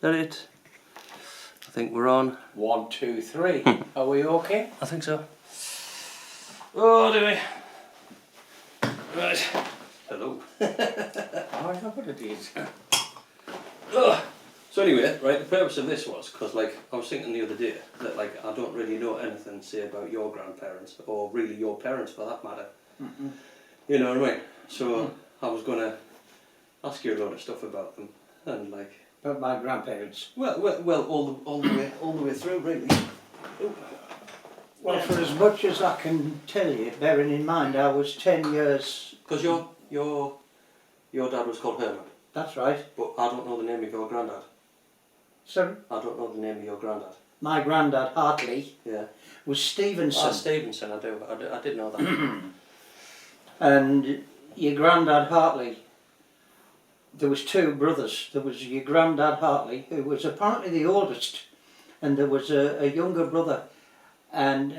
that it? I think we're on. 1, 2, 3. Are we okay? I think so. Oh, do we? Right. Hello. I know what it is. So anyway, right, the purpose of this was because, like, I was thinking the other day that, like, I don't really know anything, say, about your grandparents, or really your parents for that matter. You know what I mean? So I was going to ask you a lot of stuff about them, and like... About my grandparents? Well, all the way through, really. Well, for as much as I can tell you, bearing in mind I was 10 years... Because your dad was called Herman. That's right. But I don't know the name of your granddad. Sorry? I don't know the name of your granddad. My granddad, Hartley, Yeah. was Stevenson. Ah, Stevenson, I did know that. And your granddad, Hartley, there was 2 brothers. There was your granddad, Hartley, who was apparently the oldest, and there was a younger brother. And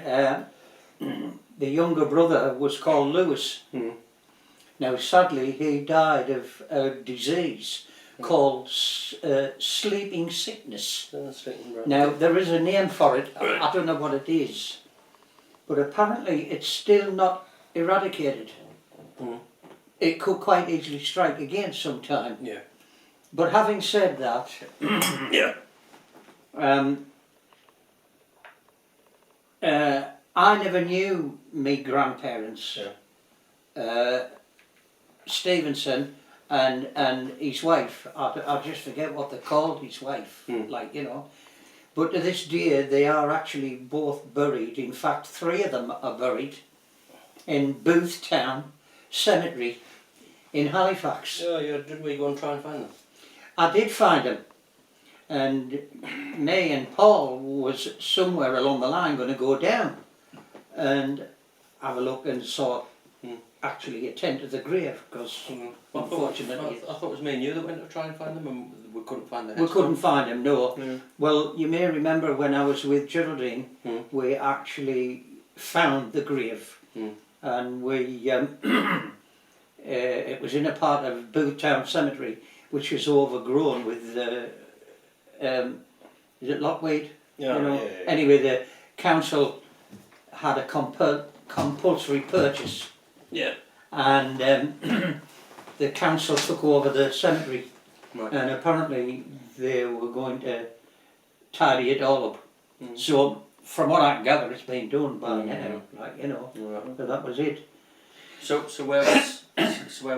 the younger brother was called Lewis. Now, sadly, he died of a disease called sleeping sickness. Now, there is a name for it. I don't know what it is. But apparently, it's still not eradicated. It could quite easily strike again sometime. Yeah. But having said that, Yeah. I never knew me grandparents. Yeah. Stevenson and his wife, I just forget what they called his wife, like, you know. But to this day, they are actually both buried. In fact, 3 of them are buried in Boothtown Cemetery in Halifax. Yeah, did we go and try and find them? I did find them. And me and Paul was somewhere along the line going to go down and have a look and saw actually attend to the grave, because unfortunately... I thought it was me and you that went to try and find them, and we couldn't find them. We couldn't find them, no. Yeah. Well, you may remember when I was with Geraldine, we actually found the grave. And we... it was in a part of Boothtown Cemetery, which was overgrown with... is it lockweed? Yeah, you know? yeah. Anyway, the council had a compulsory purchase. Yeah. And the council took over the cemetery, and apparently they were going to tidy it all up. So, from what I can gather, it's been done by now, like, you know. So that was it. So where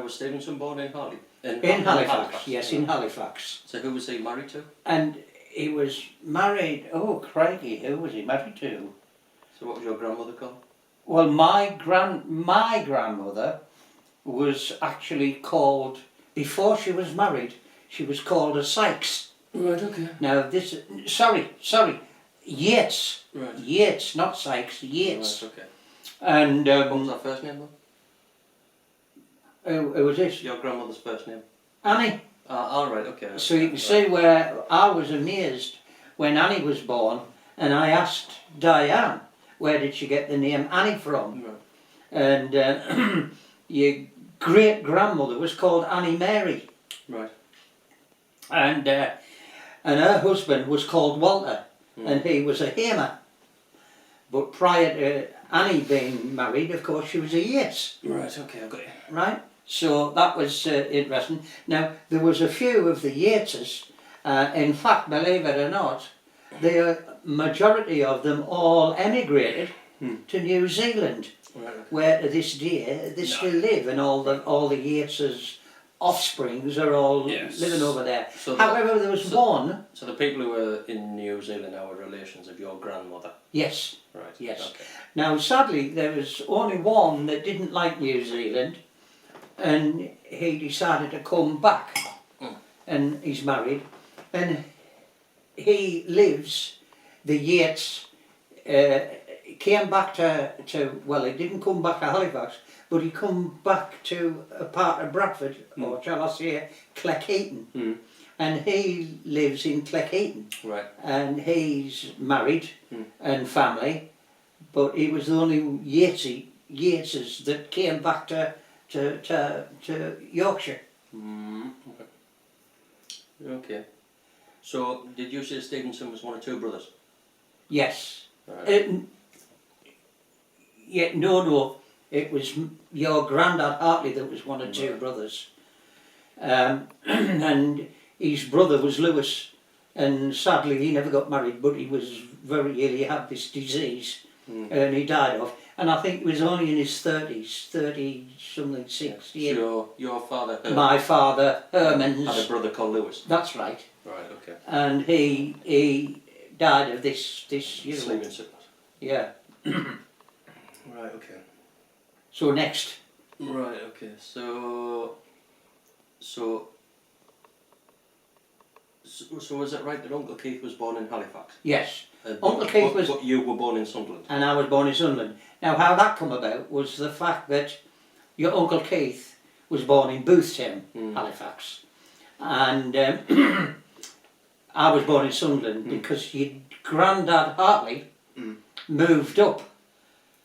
was Stevenson born, in Hartley? In Halifax, yes, in Halifax. So who was he married to? And he was married. Oh crikey, who was he married to? So what was your grandmother called? Well, my grandmother was actually called, before she was married, she was called a Sykes. Right, okay. Now this, sorry, Yates. Right. Yates, not Sykes, Yates. Right, okay. And What was that first name though? who was this? Your grandmother's first name? Annie. All right, okay. So you can see where I was amazed when Annie was born, and I asked Diane, where did she get the name Annie from? Right. And your great-grandmother was called Annie Mary. Right. And her husband was called Walter, and he was a Hamer. But prior to Annie being married, of course, she was a Yates. Right, okay, I've got you. Right? So that was interesting. Now, there was a few of the Yateses, in fact, believe it or not, the majority of them all emigrated to New Zealand, where to this day they still live, and all the Yateses' offsprings are all living over there. So however, there was one... So the people who were in New Zealand are relations of your grandmother? Yes. Right. Yes. Okay. Now, sadly, there was only one that didn't like New Zealand, and he decided to come back, and he's married, and he lives, the Yates, came back to, well, he didn't come back to Halifax, but he come back to a part of Bradford, or shall I say, Cleckheaton. And he lives in Cleckheaton. Right. And he's married and family, but he was the only Yateses that came back to Yorkshire. Okay. So, did you say Stevenson was one of two brothers? Yes. Right. No. It was your granddad Hartley that was one of two Right. brothers. And his brother was Lewis. And sadly he never got married, but he was very ill. He had this disease and he died of. And I think he was only in his 30s, 30 something, 60. So, your father My father, Herman's. had a brother called Lewis? That's right. Right, okay. And he died of this Sleeping sickness. Yeah. Right, okay. So next. Right, okay. So was it right that Uncle Keith was born in Halifax? Yes. But Uncle Keith was... But you were born in Sunderland? And I was born in Sunderland. Now how that come about was the fact that your Uncle Keith was born in Boothtown, Halifax. And I was born in Sunderland because your granddad Hartley moved up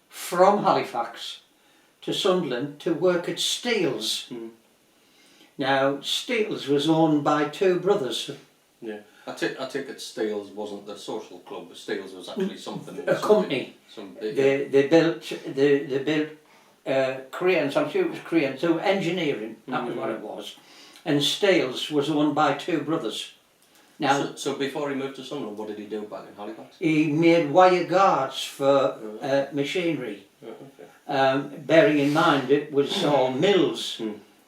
from Halifax to Sunderland to work at Steele's. Now Steele's was owned by two brothers. Yeah. I take it Steele's wasn't the social club, but Steele's was actually something. A company. They built cranes, I'm sure it was cranes, so engineering, that was what it was. And Steele's was owned by two brothers. Now, so before he moved to Sunderland, what did he do back in Halifax? he made wire guards for machinery. Okay. Bearing in mind it was all mills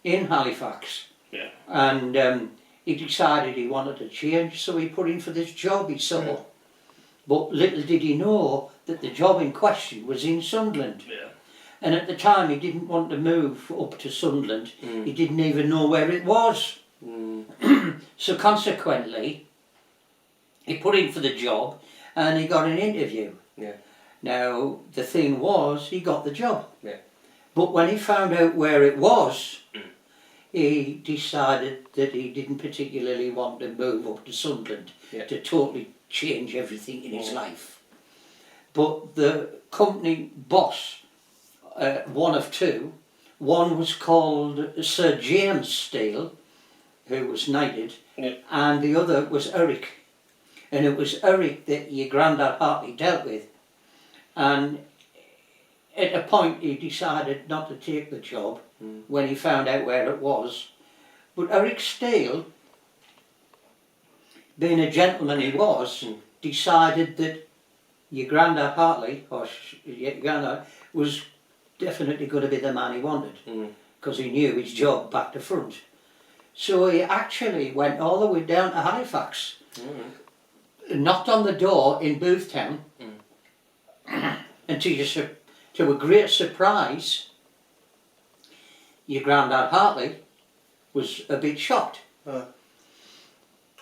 in Halifax. Yeah. And he decided he wanted to change, so he put in for this job he saw. But little did he know that the job in question was in Sunderland. Yeah. And at the time he didn't want to move up to Sunderland. He didn't even know where it was. So consequently, he put in for the job and he got an interview. Yeah. Now, the thing was, he got the job. Yeah. But when he found out where it was, he decided that he didn't particularly want to move up to Sunderland to totally change everything in his life. But the company boss, one of two, one was called Sir James Steele, who was knighted, and the other was Eric. And it was Eric that your granddad Hartley dealt with. And at a point he decided not to take the job when he found out where it was. But Eric Steele, being a gentleman he was, decided that your granddad Hartley, or your granddad, was definitely going to be the man he wanted, because he knew his job back to front. So he actually went all the way down to Halifax, knocked on the door in Boothtown, and to a great surprise, your granddad Hartley was a bit shocked.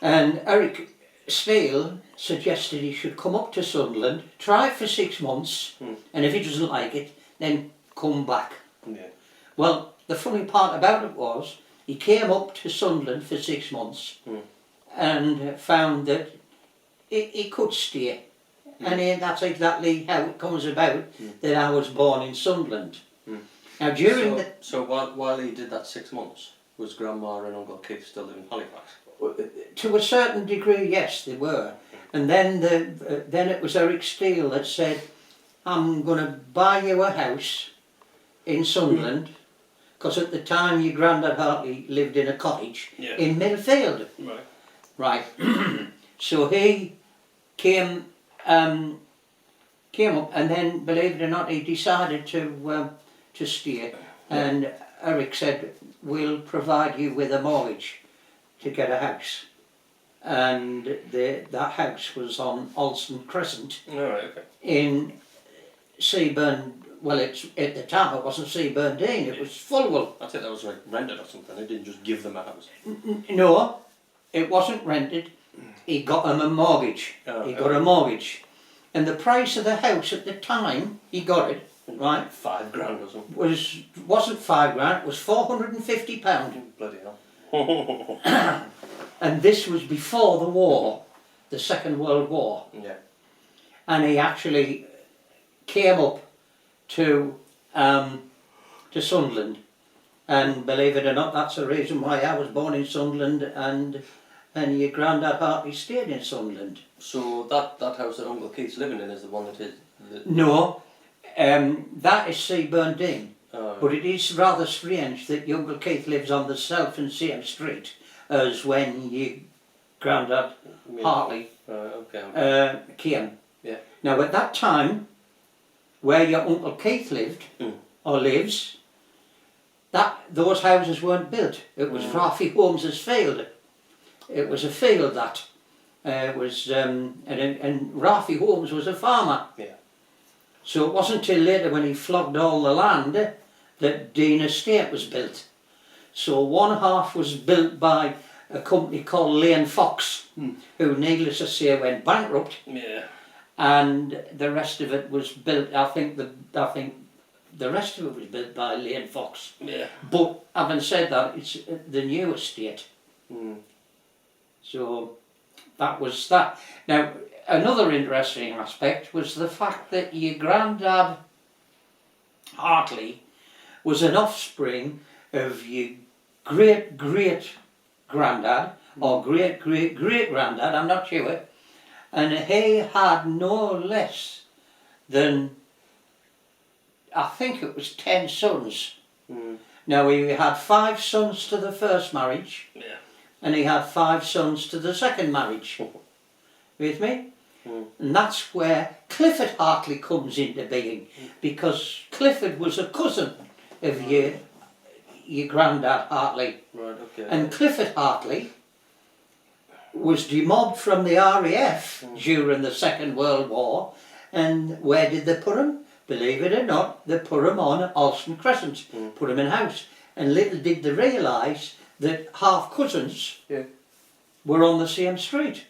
And Eric Steele suggested he should come up to Sunderland, try it for 6 months, and if he doesn't like it, then come back. Yeah. Well, the funny part about it was, he came up to Sunderland for 6 months and found that he could stay. And that's exactly how it comes about that I was born in Sunderland. Now during So while he did that 6 months, was Grandma and Uncle Keith still living in Halifax? To a certain degree, yes, they were. And then then it was Eric Steele that said, I'm going to buy you a house in Sunderland, because at the time your granddad Hartley lived in a cottage in Millfield. Right. Right. So he came up, and then, believe it or not, he decided to stay. And Eric said, we'll provide you with a mortgage to get a house. And that house was on Alston Crescent in Seaburn. Well, at the time it wasn't Seaburn Dean, it was Fulwell. I think that was like rented or something. They didn't just give them a house. No, it wasn't rented. He got him a mortgage. He got a mortgage. And the price of the house at the time he got it, right, £5 grand or something. wasn't £5 grand, it was £450. Bloody hell. And this was before the war, the Second World War. Yeah. And he actually came up to Sunderland, and believe it or not, that's the reason why I was born in Sunderland, and and your granddad Hartley stayed in Sunderland. So that house that Uncle Keith's living in is the one that is... No, that is Seaburn Dean. Oh, But it is rather strange that your Uncle Keith lives on the self and same street as when your granddad Hartley came. Yeah. Now at that time, where your Uncle Keith lived, or lives, those houses weren't built. It was Raffy Holmes's field. It was a field that and Raffy Holmes was a farmer. Yeah. So it wasn't till later when he flogged all the land that Dean Estate was built. So one half was built by a company called Lane Fox, who needless to say went bankrupt. Yeah. And the rest of it was built. I think the rest of it was built by Lane Fox. Yeah. But having said that, it's the new estate. So that was that. Now another interesting aspect was the fact that your granddad Hartley was an offspring of your great granddad or great granddad, I'm not sure, and he had no less than, I think it was 10 sons. Now he had 5 sons to the first marriage, and he had 5 sons to the second marriage. With me? And that's where Clifford Hartley comes into being, because Clifford was a cousin of your granddad Hartley. Right, okay. And Clifford Hartley was demobbed from the RAF during the Second World War, and where did they put him? Believe it or not, they put him on Alston Crescent, put him in house, and little did they realise that half cousins were on the same street,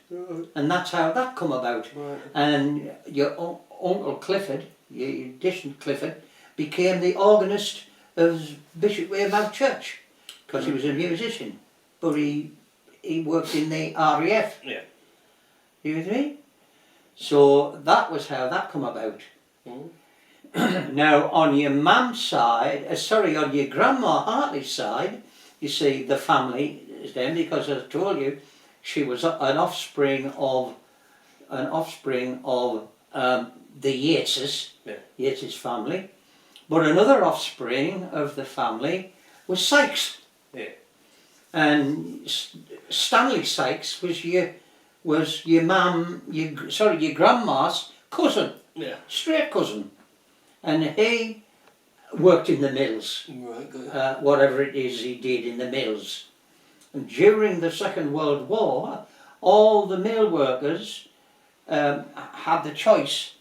and that's how that come about. And your uncle Clifford, your distant Clifford, became the organist of Bishop Weymouth Church, because he was a musician, but he worked in the RAF. Yeah. You with me? So that was how that come about. Now on your mum's side, on your grandma Hartley's side, you see the family is then, because as I told you, she was an offspring of the Yateses, Yates family. But another offspring of the family was Sykes. Yeah. And Stanley Sykes was your grandma's cousin. Yeah. Straight cousin. And he worked in the mills. Right, good. Whatever it is he did in the mills. And during the Second World War, all the mill workers had the choice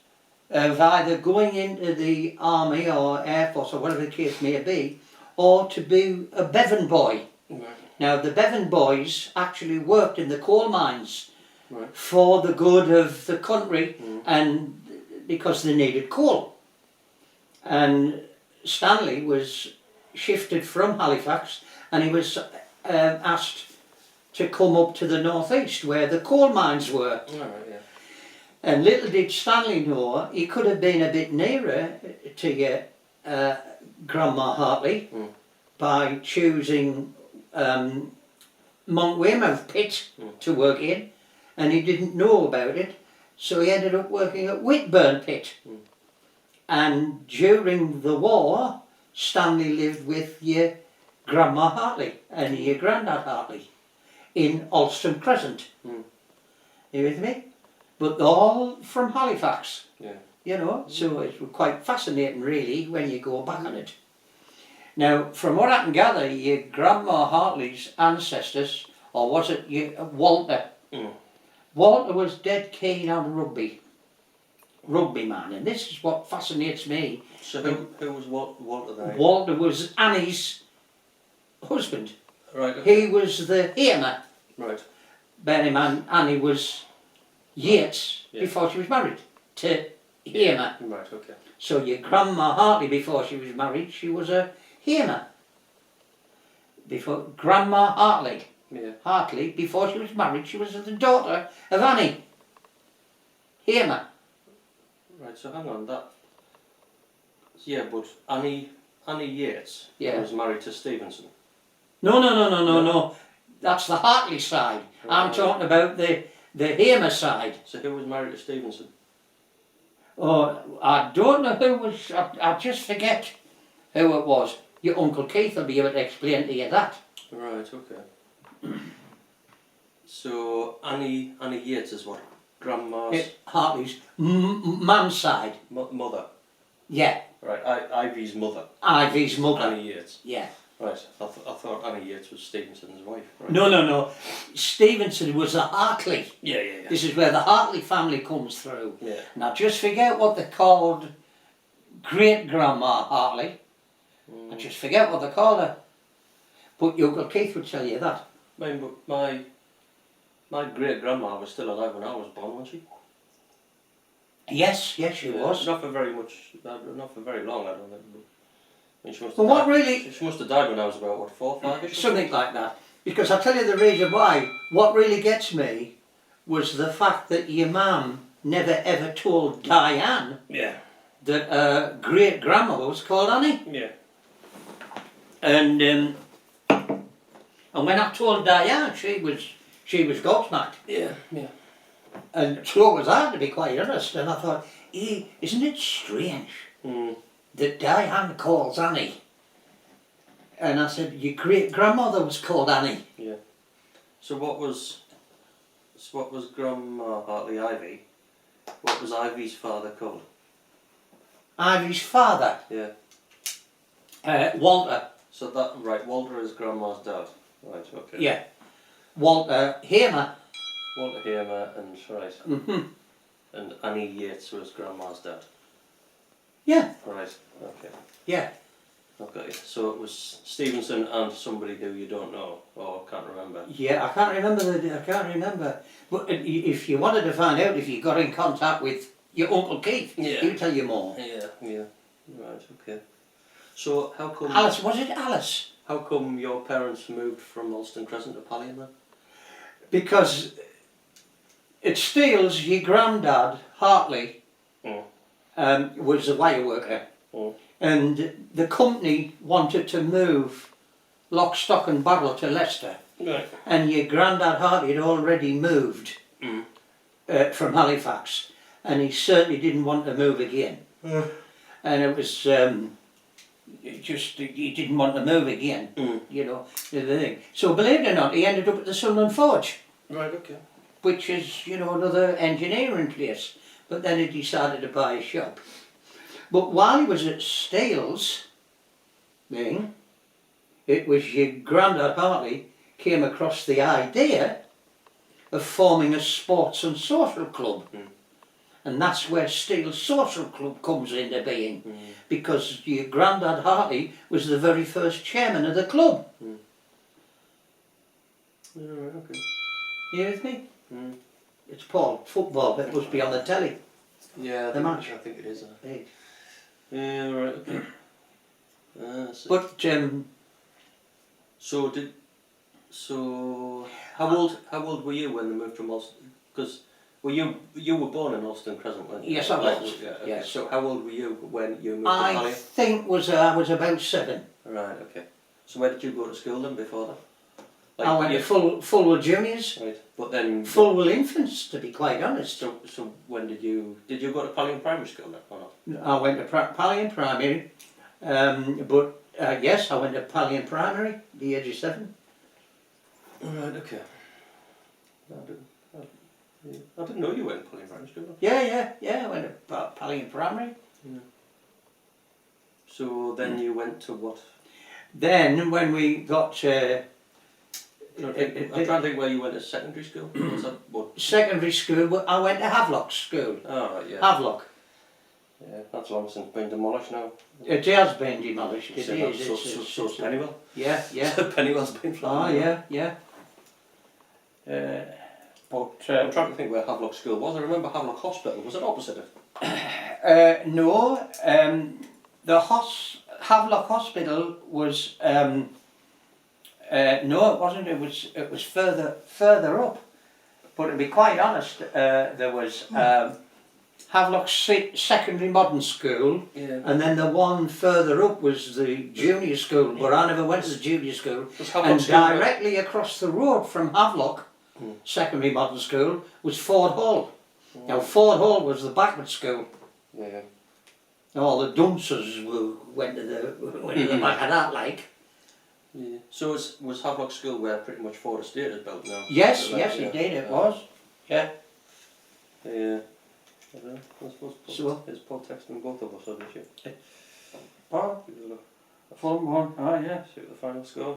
of either going into the army or air force or whatever the case may be, or to be a Bevan boy. Right. Now the Bevan boys actually worked in the coal mines Right. for the good of the country and because they needed coal. And Stanley was shifted from Halifax, and he was asked to come up to the northeast where the coal mines were. All right, yeah. And little did Stanley know he could have been a bit nearer to your Grandma Hartley by choosing Mount Weymouth pit to work in, and he didn't know about it, so he ended up working at Whitburn pit. And during the war, Stanley lived with your Grandma Hartley and your Grandad Hartley in Alston Crescent. You with me? But they're all from Halifax. Yeah. You know, so it's quite fascinating really when you go back on it. Now, from what I can gather, your Grandma Hartley's ancestors, or was it your Walter? Walter was dead keen on rugby man, and this is what fascinates me. So who was Walter then? Walter was Annie's husband. Right. Okay. He was the Hamer. Right. Bearing in mind, Annie was Yates before she was married to Hamer. Right, okay. So your Grandma Hartley, before she was married, she was a Hamer. Before Grandma Hartley. Yeah. Hartley, before she was married, she was the daughter of Annie Hamer. Right, so hang on, that... Yeah, but Annie Yates was married to Stevenson. No. that's the Hartley side. I'm Right. talking about the Hamer side. So who was married to Stevenson? Oh, I don't know who was, I just forget who it was. Your Uncle Keith will be able to explain to you that. Right, okay. So Annie Yates is what? Grandma's It's Hartley's mum's side. mother. Yeah, Right, Ivy's mother. Ivy's mother. Annie Yates. Yeah. Right, I thought Annie Yates was Stevenson's wife. Right. No. Stevenson was the Hartley. Yeah. This is where the Hartley family comes through. Yeah. Now just forget what they called great grandma Hartley. I just forget what they called her. But your Uncle Keith would tell you that. My great grandma was still alive when I was born, wasn't she? Yes, she was. Not for very much, not for very long, I don't think. I mean, she must Well, have what died- really- She must have died when I was about, what, 4 or 5 -ish? Something like that. Because I'll tell you the reason why. What really gets me was the fact that your mum never ever told Diane Yeah. that her great grandma was called Annie. Yeah. And when I told Diane, she was gobsmacked. Yeah. And so was I, to be quite honest. And I thought, isn't it strange Mm. that Diane calls Annie? And I said, your great grandmother was called Annie. Yeah. So what was Grandma Hartley Ivy? What was Ivy's father called? Ivy's father, Yeah. Walter. So that right, Walter is Grandma's dad. Right. Okay. Yeah. Walter Hamer. Walter Hamer and right. Mm-hmm. And Annie Yates was Grandma's dad. Yeah, Right. Okay. yeah. Okay. So it was Stevenson and somebody who you don't know or can't remember. Yeah, I can't remember. But if you wanted to find out if you got in contact with your Uncle Keith, Yeah. he'll tell you more. Yeah. Right. Okay. So how come? Alice, was it Alice? How come your parents moved from Alston Crescent to Pallion then? Because at Steele's, your granddad, Hartley, was a wire worker. Mm. And the company wanted to move lock, stock and barrel to Leicester. Right. And your granddad Hartley had already moved from Halifax. And he certainly didn't want to move again. And it was just, he didn't want to move again, you know, the thing. So believe it or not, he ended up at the Sunderland Forge, Right. Okay. which is, you know, another engineering place. But then he decided to buy a shop. But while he was at Steele's, it was your granddad Hartley came across the idea of forming a sports and social club. And that's where Steele's Social Club comes into being. Because your granddad Hartley was the very first chairman of the club. Right. Okay. You with me? It's Paul, football, it must be on the telly. Yeah. The match. I think it is. Hey. Yeah. Right. Okay. But So how old were you when they moved from Alston? Because you were born in Alston Crescent, weren't you? Yes, I was. Yeah. Okay. Yeah. So how old were you when you moved to I Pallion? think I was about 7. Right. Okay. So where did you go to school then before that? I went to Fulwell Juniors, Right. But then. Fulwell Infants, to be quite honest. So when did you go to Pallion Primary School then or not? I went to Pallion Primary, but yes, I went to Pallion Primary, the age of 7. Right. Okay. I didn't know you went to Pallion Primary School. Yeah, I went to Pallion Primary. So then you went to what? Then when we got I'm trying to think where you went to secondary school. Was that what? secondary school, I went to Havelock School. Oh right, yeah. Havelock. Yeah, that's long since been demolished now. It has been demolished, it So is. so's Pennywell. Yeah. Pennywell's been Oh, flat. yeah. I'm trying to think where Havelock School was. I remember Havelock Hospital. Was it opposite it? No, the Havelock Hospital was no, it wasn't. It was further up. But to be quite honest, there was Havelock Secondary Modern School, Yeah. and then the one further up was the junior school, but I never went to the junior school. Was Havelock And School there? directly across the road from Havelock Secondary Modern School was Ford Hall. Now Ford Hall was the backward school. Yeah. All the dunces went to the back of that, like. Yeah. So was Havelock School where pretty much Ford Estate is built now? Yes, So that- yes, yeah. indeed it was. Yeah. Yeah. I don't know. I suppose So- is Paul texting both of us, or did you? Oh, Give us a look. fun one. Oh, yeah. See what the final score.